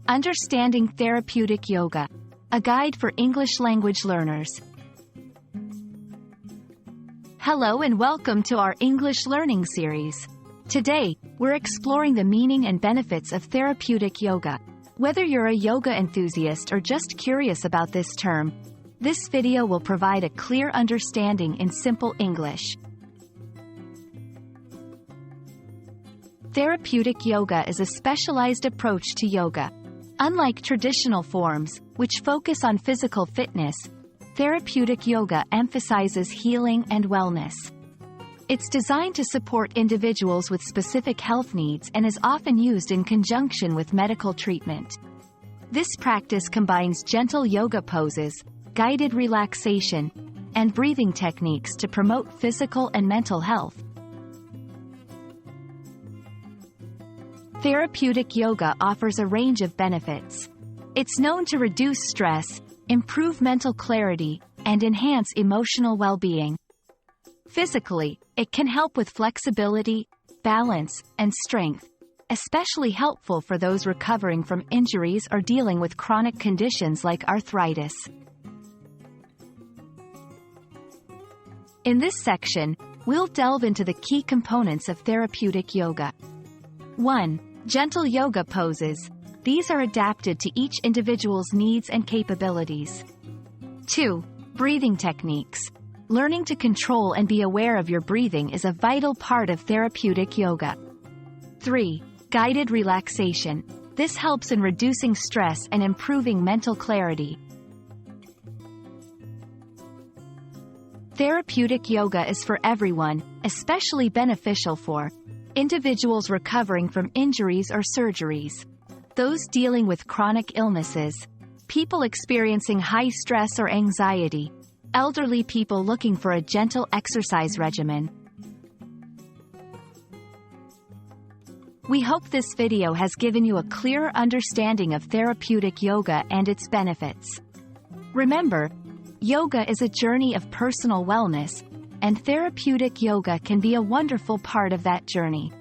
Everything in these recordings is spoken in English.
Understanding Therapeutic Yoga, a guide for English language learners. Hello and welcome to our English learning series. Today, we're exploring the meaning and benefits of therapeutic yoga. Whether you're a yoga enthusiast or just curious about this term, this video will provide a clear understanding in simple English. Therapeutic yoga is a specialized approach to yoga. Unlike traditional forms, which focus on physical fitness, therapeutic yoga emphasizes healing and wellness. It's designed to support individuals with specific health needs and is often used in conjunction with medical treatment. This practice combines gentle yoga poses, guided relaxation, and breathing techniques to promote physical and mental health. Therapeutic yoga offers a range of benefits. It's known to reduce stress, improve mental clarity, and enhance emotional well-being. Physically, it can help with flexibility, balance, and strength, especially helpful for those recovering from injuries or dealing with chronic conditions like arthritis. In this section, we'll delve into the key components of therapeutic yoga. 1. Gentle yoga poses. These are adapted to each individual's needs and capabilities. 2. Breathing techniques. Learning to control and be aware of your breathing is a vital part of therapeutic yoga. 3. Guided relaxation. This helps in reducing stress and improving mental clarity. Therapeutic yoga is for everyone, especially beneficial for individuals recovering from injuries or surgeries, those dealing with chronic illnesses, people experiencing high stress or anxiety, elderly people looking for a gentle exercise regimen. We hope this video has given you a clearer understanding of therapeutic yoga and its benefits. Remember, yoga is a journey of personal wellness, and therapeutic yoga can be a wonderful part of that journey.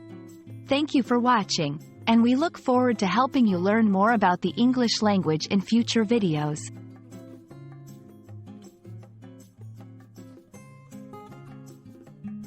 Thank you for watching, and we look forward to helping you learn more about the English language in future videos.